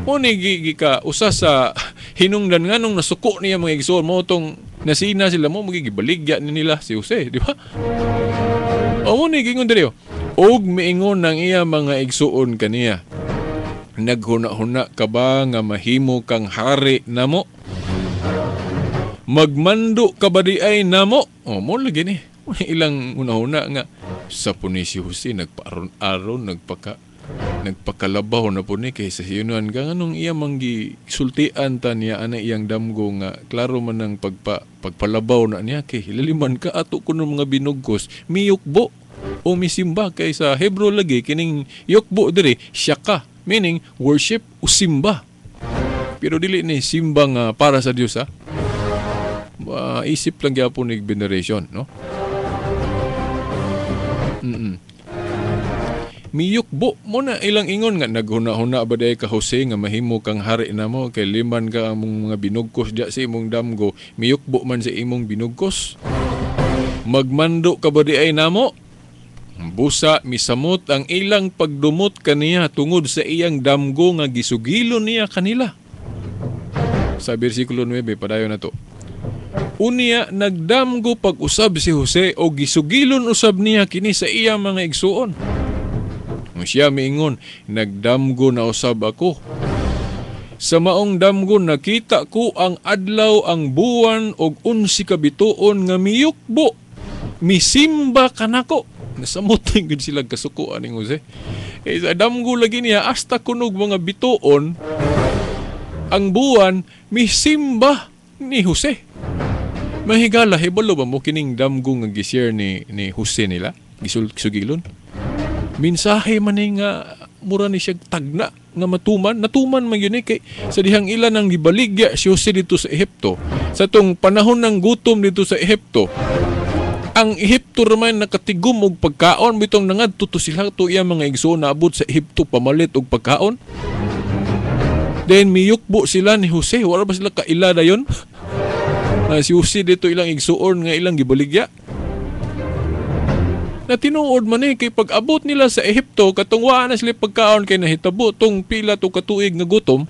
O nigi ka, usa sa hinungdan nga nung nasuko niya mga igsuon mo itong nasina sila mo, magigibaligya ni nila si Jose, di ba? O mo nigingon diri, og miingon ng iya mga igsuon kaniya. Naghuna-huna ka ba nga mahimo kang hari namo? Magmando ka ba di ay namo? O mo lagi ni. Ilang una-una nga sa puni si Jose nagpaaron-aron nagpakalabaw na po ni kaysa sinuan ka nganong iya manggi sultian ta niya ana iyang damgo nga klaro man ang pagpalabaw na niya kay hilaliman ka ato kuno mga binugkos miyukbo o misimba kaysa Hebro lagi kining yukbo diri shaka meaning worship o simba. Pero dili ni simba nga para sa Dios ha. Isip lang gyapon ni veneration, no? Miyukbo mo na ilang ingon nga naghuna-huna ba day ka Jose nga mahimo kang hari namo kay liman ka among mga binugkos diya sa imong damgo miyukbo man sa imong binugkos. Magmando ka ba di ay namo? Busa misamot ang ilang pagdumot kaniya tungod sa iyang damgo nga gisugilon niya kanila. Sa bersikulo 9 padayon na to. Unya nagdamgo pag-usab si Jose o gisugilon usab niya kini sa iyang mga igsuon. Siya miingon, nagdamgo na usab ako. Sa maong damgon nakita ko ang adlaw, ang buwan og 11 ka bituon nga miyukbo. Misimba kanako. Nasamutin gud sila kasukuan ni Jose. Sa damgo lagi niya hasta kunog mga bituon ang buwan misimba ni Jose. Mahigala hibalo ba mo kining damgo nga gi-share ni Jose nila? Gisugilon. Mensahe man ni nga mura ni siya tagna nga natuman man yun kay sa dihang ilan ang gibaligya si Jose dito sa Ehipto. Sa tong panahon ng gutom dito sa Ehipto, ang Ehipto raman nakatigom og pagkaon bitong nangadto to sila to iya mga igsoon naabot sa Ehipto pamalit og pagkaon. Then miyukbo sila ni Jose, wala ba sila kaila dayon? Si Jose dito ilang igsoon nga ilang gibaligya. Na tinuod man kay pag-abot nila sa Ehipto katong wa na sila pagkaon kay nahitabo tong pila to katuig nga gutom.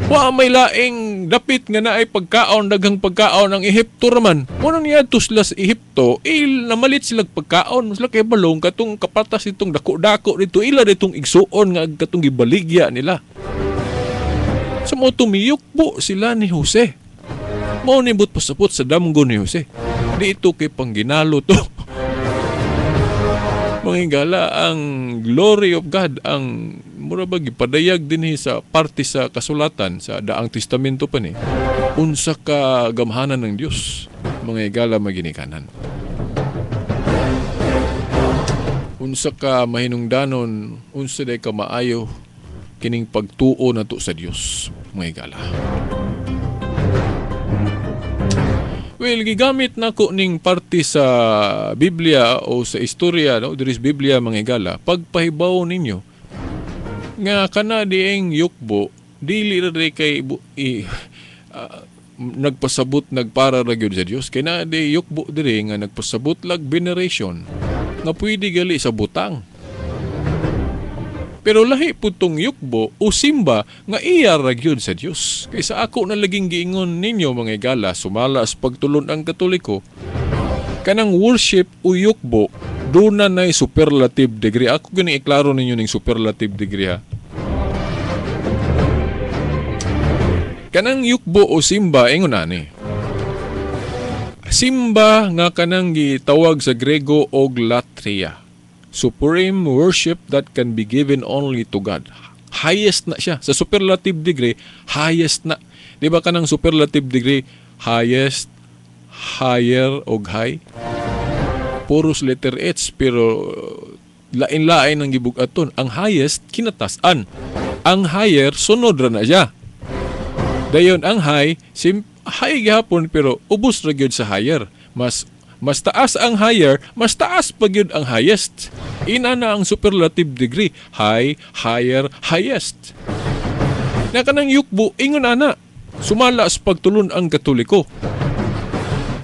Wa may laing dapit nga naay pagkaon daghang pagkaon ang Ehipto raman. Kuno niya to sila sa Ehipto, namalit sila pagkaon, sila kay balong katong kapatas itong dako-dako dito ila ditong igsuon nga katong gibaligya nila. Sa mo tumiyukbo sila ni Jose. Mao ni but pasapot sa damgo ni Jose. Di ito kay pangginalo to. Manghigala ang glory of God ang mura ba gipadayag dinhi sa parte sa kasulatan sa Daang Testamento pa ni. Unsa ka gamhanan ng Dios manghigala maginikanan. Unsa ka mahinungdanon, unsa day ka maayo kining pagtuo nato sa Dios manghigala. Well, gigamit nako ning parte sa Biblia o sa istorya no, diris Biblia manghigala pagpahibaw ninyo nga kana dieng yukbo dili ra kay nagpasabot nagpara ra gyud sa Dios kay na di yukbo diri nga nagpasabot lag veneration nga pwede gali sa butang. Pero lahi putong yukbo o simba nga iya ra gyud sa Dios. Kaysa ako na laging giingon ninyo mga igala sumala sa pagtulon ang Katoliko, kanang worship o yukbo doon na nay superlative degree. Ako gani iklaro ninyo ning superlative degree ha. Kanang yukbo o simba ingon ani. Simba nga kanang gitawag sa Grego og latria. Supreme worship that can be given only to God. Highest na siya. Sa superlative degree, highest na. Di ba kanang superlative degree, highest, higher, o high? Puros letter H, pero lain-lain ang gibugaton. Ang highest, kinatasan. Ang higher, sunod ra na siya. Dayon, ang high, high gihapon, pero ubos ra gyud sa higher. Mas taas ang higher, mas taas pa gyud ang highest. Ina na ang superlative degree. High, higher, highest. Na kanang yukbo, ingon ana. Sumala sa pagtulon ang Katoliko.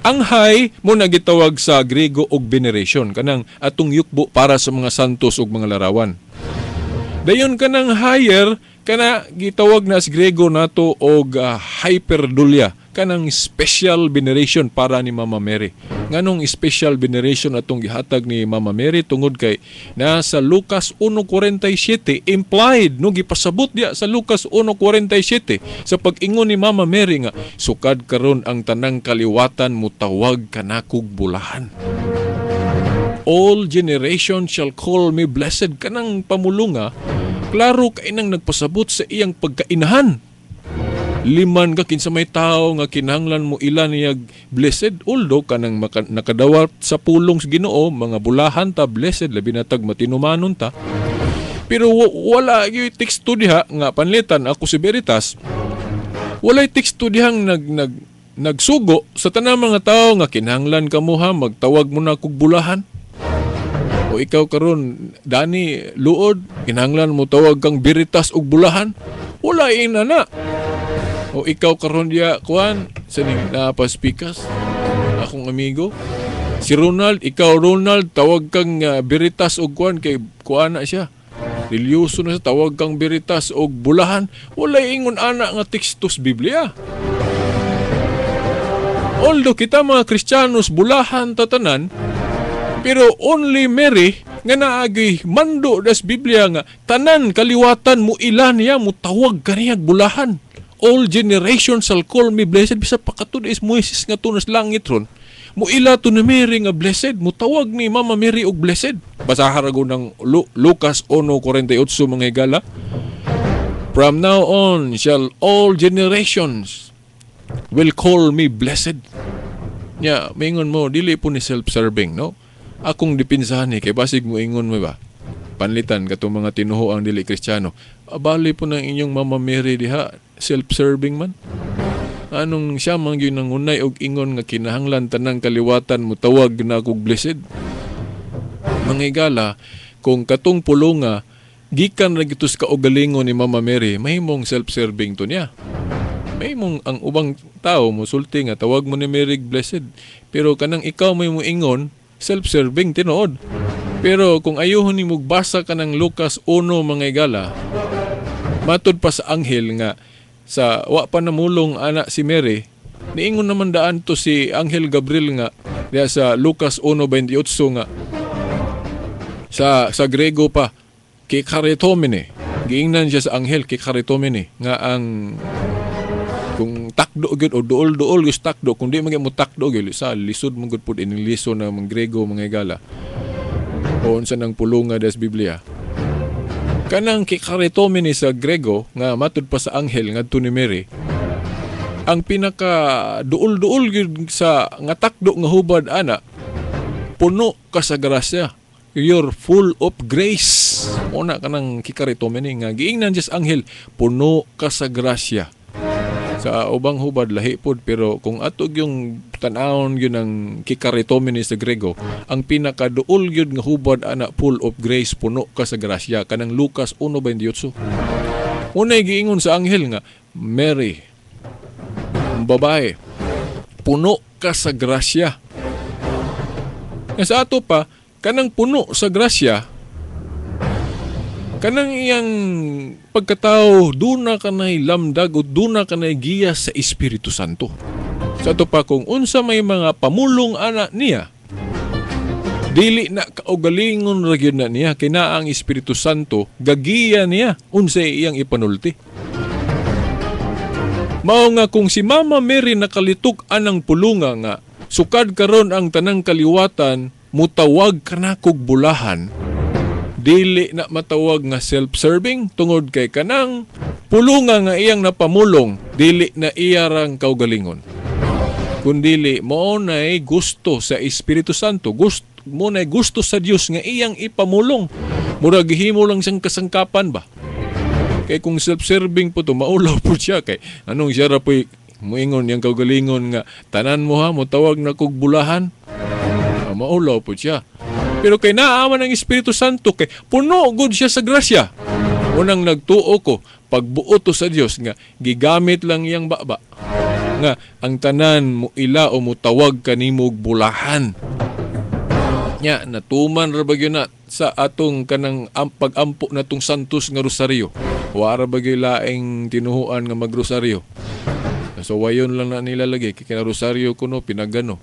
Ang high mo nagitawag sa Grego og veneration. Kanang atong yukbo para sa mga santos ug mga larawan. Dayon kanang higher, kana gitawag na sa Grego nato og hyperdulia. Kanang special veneration para ni Mama Mary. Nganong special veneration atong gihatag ni Mama Mary tungod kay nasa Lucas 1:47 implied no gipasabot dia sa Lucas 1:47 sa pag-ingon ni Mama Mary nga sukad karon ang tanang kaliwatan mutawag kanakog bulahan. All generations shall call me blessed. Kanang pamulunga klaro kay nang nagpasabot sa iyang pagkainahan. Liman ka kinsa may tao nga kinahanglan mo ilan niya blessed, although kanang nakadawat sa pulong sa Ginoo mga bulahan ta blessed labi na tag matinumanon ta. Pero wala gyud teksto diha nga panlitan ako si Veritas. Walay teksto dihang nagsugo sa tanang mga tao nga kinahanglan kamo ha magtawag mo na kog bulahan. O ikaw karon dani luod kinahanglan mo tawag kang Veritas og bulahan. Wala ina na. O ikaw karon diya kuan sa napaspikas akong amigo si Ronald, ikaw Ronald tawag kang Veritas og kuan kay kuan na siya religyoso na sa tawag kang Veritas og bulahan. Wala ingon ana nga tekstos Biblia. Although kita mga Kristiyanos bulahan tatanan, pero only Mary nga naagi mando das Biblia nga tanan kaliwatan mo ilan niya mo tawag kaniyag bulahan. All generations shall call me blessed. Bisa pakatud is Moises nga tunas langit ron. Mo ila to na Mary nga blessed. Mo tawag ni Mama Mary og blessed. Basahan rago ng Lucas 1:48 mga higala. From now on shall all generations will call me blessed. Nya, maingon mo, dili po ni self-serving, no? Akong dipinsahan ni, kay basig mo ingon mo ba? Panlitan, katong mga tinuho ang dili Kristiyano. Abali po ng inyong Mama Mary diha, self-serving man. Anong siya man yun ang unay og ingon nga kinahanglan tanang kaliwatan mo tawag na kog blessed. Mga higala, kung katong pulonga, gikan ra gitus ka og galingon ni Mama Mary, mahimong self-serving to niya. May mong ang ubang tao mo sulti nga tawag mo ni Mary blessed, pero kanang ikaw may mo ingon self-serving tinuod. Pero kung ayohon ni magbasa ka ng Lucas 1 mga higala, matod pa sa anghel nga sa wa pa namulong anak si Mary, niingon naman daan to si Anghel Gabriel nga diya sa Lucas 1:28 nga sa Grego pa kikaritomene, giingnan siya sa anghel kikaritomene nga ang kung takdo gyud o duol gyud takdo, kung di man mo takdo gyud sa lisod man gud pud ining liso na mga Grego mga higala o unsa nang pulunga des Biblia. Kanang kikaritomene sa Grego nga matud pa sa anghel ngadto ni Mary, ang pinaka duol gyud sa nga takdo nga hubad ana, puno ka sa grasya, you're full of grace. Una kanang kikaritomene nga giingnan just anghel, puno ka sa grasya. Sa ubang hubad lahi pod, pero kung atog yung tan-awon yun ang kikaritomene sa Grego, ang pinakaduol yun nga hubad ana full of grace, puno ka sa grasya, kanang Lucas 1:28. Unay giingon sa anghel nga, Mary, babae, puno ka sa grasya. Sa ato pa, kanang puno sa grasya, kanang iyang pagkatao, duna ka na'y lamdag o duna ka na'y giya sa Espiritu Santo. Sa ito pa, kung unsa may mga pamulong anak niya, dili na kaugalingon nagyod na niya, kina ang Espiritu Santo, gagiya niya, unsay iyang ipanulti. Mao nga kung si Mama Mary nakalitok anang pulunga nga, sukad karon ang tanang kaliwatan, mutawag ka na kog bulahan, dili na matawag nga self-serving tungod kay kanang pulunga nga iyang napamulong, dili na iyarang kaugalingon. Kundili mo nay gusto sa Espiritu Santo, mo nay gusto sa Dios nga iyang ipamulong. Mura gihimo lang siyang kasangkapan ba? Kay kung self-serving po to, maulaw po siya kay anong siya ra po'y muingon yang kaugalingon nga tanan mo ha mo tawag na kog bulahan. Maulaw po siya. Pero kay naaman ng Espiritu Santo, kay puno gud siya sa grasya. Unang nagtuo ko, pagbuo to sa Dios nga gigamit lang iyang baba. Nga ang tanan mo ila o mo tawag kanimog bulahan. Nya natuman ra bagyo na sa atong kanang pag-ampo natong santos nga rosaryo. Wara bagyo laing tinuhuan nga magrosaryo. So wayon lang na nila lagi kay rosaryo kuno pinagano.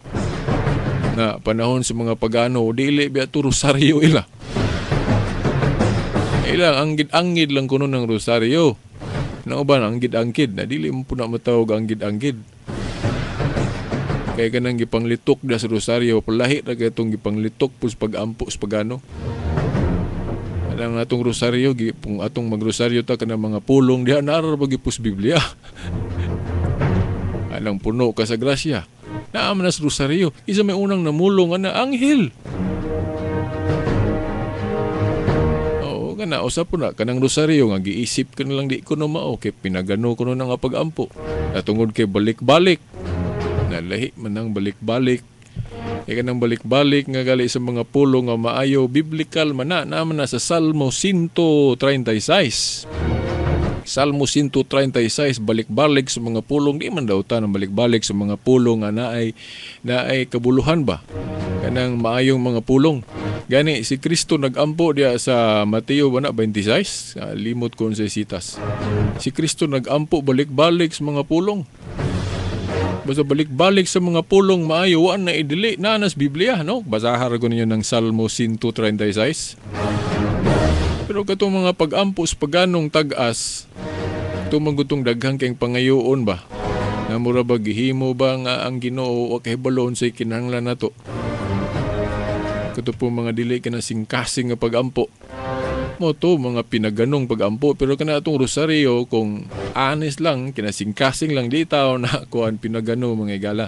Na panahon sa mga pagano, dili biya to rosaryo ila. Ilang anggid-anggid lang kuno ng rosaryo. Nauban anggid-anggid na dili mo po na matawag anggid-anggid. Kaya kanang gipanglitok da sa rosaryo, palahi ra katong gipanglitok pus pag-ampo sa pagano. Kanang atong rosaryo, kung atong magrosaryo ta kanang mga pulong diha naara bagi pus Biblia. Anang puno ka sa grasya. Naaman na sa rosaryo, isa may unang namulong na anghel. Oo, kana usa po na kanang rosaryo nga giisip ka na lang di ko na mao kay pinagano ko na nga pag-ampo. Natungod kay balik-balik. Nalahi man ang balik-balik. Kaya kanang balik-balik nga gali sa mga pulong nga maayo biblical man na naman na sa Salmo 136. Salmo 136, balik-balik sa mga pulong. Di man daw ta ng balik-balik sa mga pulong nga naay kabuluhan ba? Kanang maayong mga pulong. Gani, si Kristo nag-ampo diya sa Mateo 26, limot ko sa sitas. Si Kristo nag-ampo balik-balik sa mga pulong. Basta balik-balik sa mga pulong maayo, wa na idili na nas Biblia, no? Basahar ko ninyo ng Salmo 136. Pero katong mga pag-ampos, paganong tag-as, tumagutong daghang kayong pangayoon ba? Na mura ba gihimo ba nga ang Ginoo o kahibalon sa kinahanglan nato? Kato po mga dili ka na singkasing nga pag-ampo. Mo to mga pinaganong pag-ampo, pero kana atong rosaryo kung honest lang kinasingkasing lang di tao na kuan pinagano mga igala.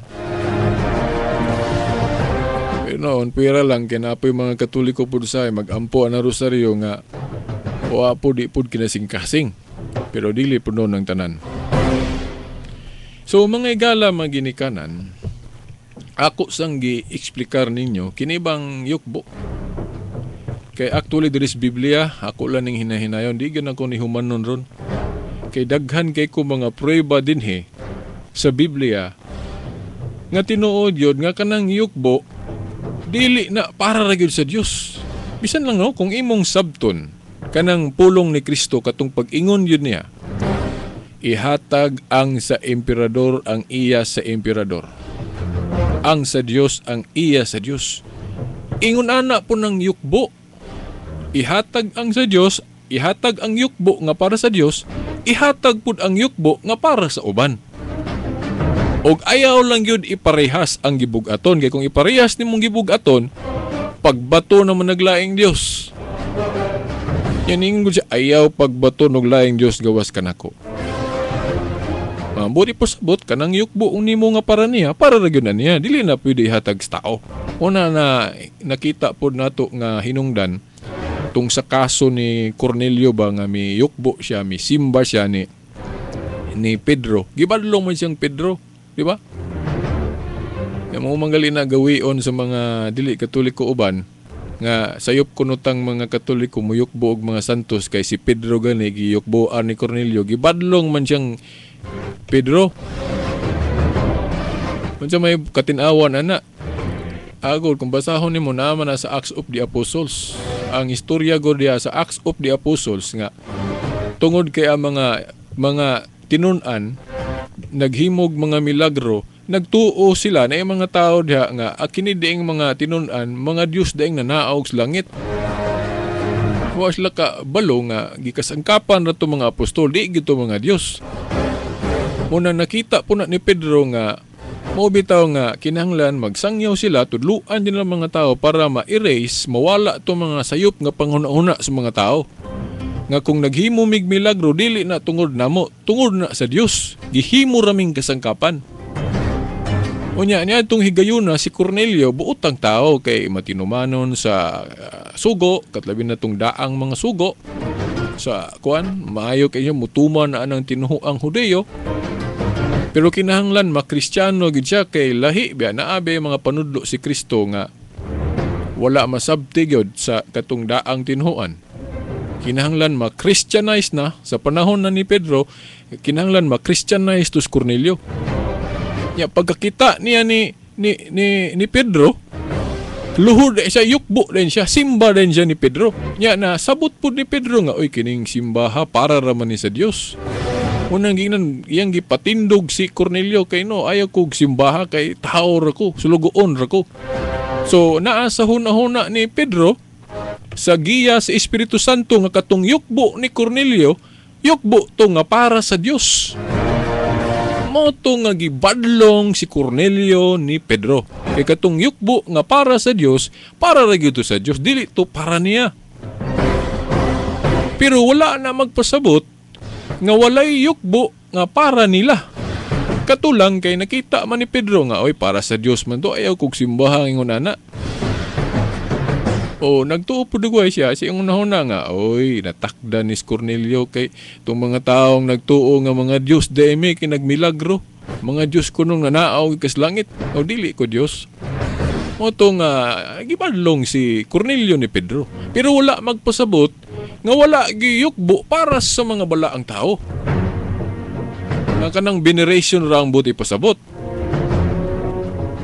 Pero noon pira lang kinapoy mga Katoliko pud say mag-ampo ana rosaryo nga o apo di pud kinasingkasing. Pero dili pud noon ang tanan. So mga igala mga ginikanan, ako sang gi-eksplikar ninyo kini bang yukbo. Kay actually there is Biblia, ako lang ning hinahinayon, di gan ako ni humanon ron. Kay daghan kay ko mga prueba dinhi sa Biblia nga tinuod yun nga kanang yukbo dili na para ra gyud sa Dios. Bisan lang no kung imong sabton kanang pulong ni Kristo katong pag-ingon yun niya. Ihatag ang sa emperador ang iya sa emperador. Ang sa Dios ang iya sa Dios. Ingon ana po ng yukbo. Ihatag ang sa Dios, ihatag ang yukbo nga para sa Dios, ihatag pud ang yukbo nga para sa uban. Og ayaw lang yun iparehas ang gibug-aton. Kaya kung iparehas nimong gibug-aton, pagbato naman naglaing Dios. Yan ingon ko siya, ayaw pagbato ng laing Dios gawas kanako. Budi po sabot kanang yukbo nimo nga para niya, para ra gyud na niya, dili na pwede ihatag sa tao. Una na nakita pod nato nga hinungdan tung sa kaso ni Cornelio ba nga mi yukbo siya, mi simba siya ni Pedro. Gibadlong man siyang Pedro, di ba? Yung mga manggali na gawion sa mga dili Katoliko uban nga sayop kunutang mga Katoliko muyukbo og mga santos kay si Pedro gani giyukboan ni Cornelio. Gibadlong man siyang Pedro. Unsa may katinawan ana? Agod kung basahon nimo naman na sa Acts of the Apostles. Ang istorya go diya sa Acts of the Apostles nga tungod kay ang mga tinun-an naghimog mga milagro, nagtuo sila na yung mga tao diha nga kini diing mga tinun-an mga Dios daing nanaog sa langit. Wa sila ka balo nga gikasangkapan ra to mga apostol, di gito mga Dios. Muna nakita po na ni Pedro nga mao bitaw nga kinahanglan magsangyaw sila, tudluan din ang mga tao para ma-erase, mawala to mga sayop nga panghuna-huna sa mga tao. Nga kung naghimo mig milagro dili na tungod namo, tungod na sa Dios. Gihimo raming kasangkapan. Unya niya itong higayuna si Cornelio buotang tao kay matinumanon sa sugo, katlabi na tong daang mga sugo sa kuan, maayo kayo mutuman na anang tinuhuang Hudeo. Pero kinahanglan makristyano gid siya kay lahi biya naabe mga panudlo si Kristo nga wala masabti gyud sa katong daang tinhuan. Kinahanglan ma-Christianize na sa panahon na ni Pedro, kinahanglan ma-Christianize to si Cornelio. Ya pagkakita niya ni Pedro, luhod siya, yukbo din siya, simba din siya ni Pedro. Ya na sabot pud ni Pedro nga oy kining simbaha para ra man ni sa Dios. Unang iyang gipatindog si Cornelio kay no ayaw kog simbaha kay tao ra ko, sulugoon ra ko. So naa sa hunahuna ni Pedro sa giya sa Espiritu Santo nga katong yukbo ni Cornelio, yukbo to nga para sa Dios. Mo to nga gibadlong si Cornelio ni Pedro. Kay katong yukbo nga para sa Dios, para ra gyud sa Dios, dili to para niya. Pero wala na magpasabot nga walay yukbo nga para nila. Katulang kay nakita man ni Pedro nga oy para sa Dios man to, ayaw kog simbahan ingon ana. O nagtuo pud dugay siya sa unahuna nga oy natakda ni Cornelio kay tong mga taong nagtuo nga mga Dios daimi kay nagmilagro, mga Dios kunong nanaaw kas langit. O dili ko Dios. Mo to nga gibadlong si Cornelio ni Pedro. Pero wala magpasabot nga wala giyukbo para sa mga balaang tao. Nga kanang veneration ra ang buti pasabot.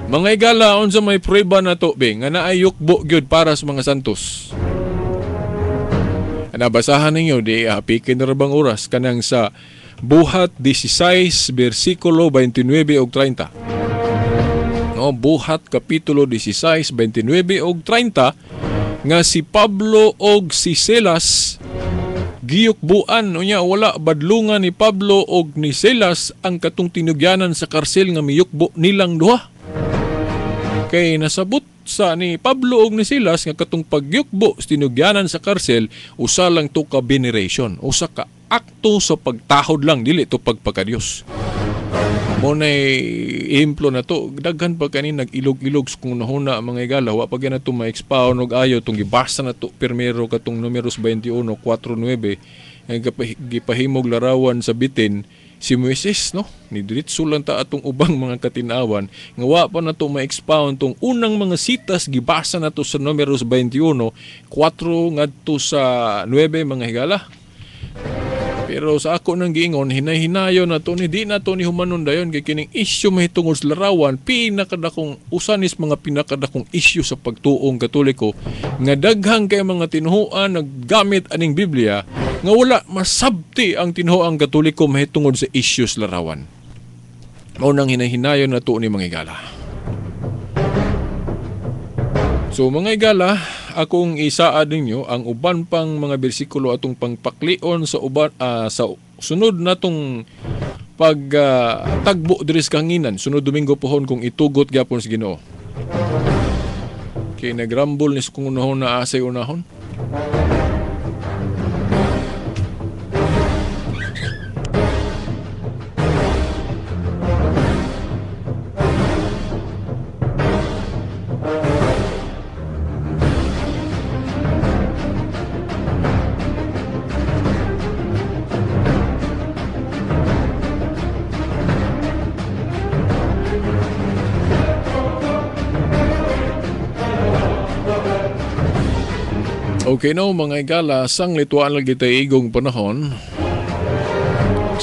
Mga igala, sa may prueba na to, nga naayukbo gyud para sa mga santos. Nabasahan ninyo, di apikin na bang oras, kanang sa Buhat 16, versikulo 29 o 30. No, buhat kapitulo 16, 29 ug 30 nga si Pablo og si Silas giyukbuan unya wala badlungan ni Pablo og ni Silas ang katong tinugyanan sa karsel nga miyukbo nilang duha. Kay nasabot sa ni Pablo og ni Silas nga katong pagyukbo sa tinugyanan sa karsel usa lang to ka veneration, usa ka akto sa pagtahod lang dili to pagpakadiyos. Mo nay ehemplo na to daghan pa kani nag-ilog-ilog kung nahuna mga igala wa pa gyud nato ma-expound og ayo tong gibasa na to primero katong Números 21:4-9 ang gipahimog larawan sa bitin si Moises no ni diretso lang ta atong ubang mga katinawan nga wa pa nato ma-expound tong unang mga sitas gibasa nato sa Números 21:4 ngadto sa 9 mga higala. Pero sa ako nang giingon, hinay-hinayo na to ni di na to ni humanon dayon kay kining issue mahitungod sa larawan pinakadakong usanis mga pinakadakong issue sa pagtuong Katoliko nga daghang kay mga tinuhuan naggamit aning Biblia nga wala masabti ang tinuhuang Katoliko mahitungod sa issues larawan. Mao nang hinay-hinayo na to ni mga igala. So mga igala, akong isaad ninyo ang uban pang mga bersikulo atong pangpaklion sa uban sa sunod natong tagbo diri sa kanginan sunod Domingo pohon kung itugot gyapon sa Ginoo. Kay nagrambol ni kung unahon na asay unahon. Okay no mga igala, sang lituan lagi tayo igong panahon.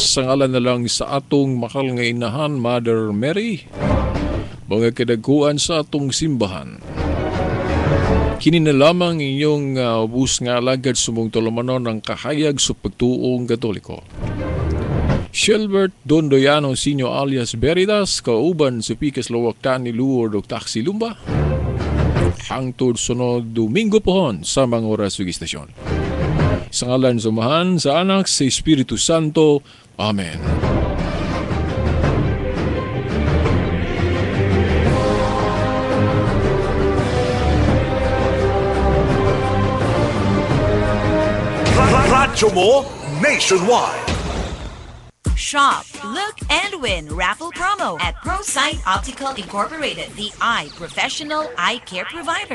Sa ngalan na lang sa atong mahal nga inahan, Mother Mary, mga kadagkuan sa atong simbahan. Kini na lamang inyong bus nga alagad sumong tulumanon ng kahayag sa pagtuong Katoliko. Shelbert Dondoyano Sr. alias Beridas, kauban sa Pikas Lawaktan ni Luor o Taxi Lumba. Hangtod sunod Domingo pohon sa mga oras ng istasyon. Sa ngalan sumahan sa anak sa Espiritu Santo. Amen. Radyo mo nationwide. Shop, look, and win raffle promo at ProSight Optical Incorporated, the eye professional eye care provider.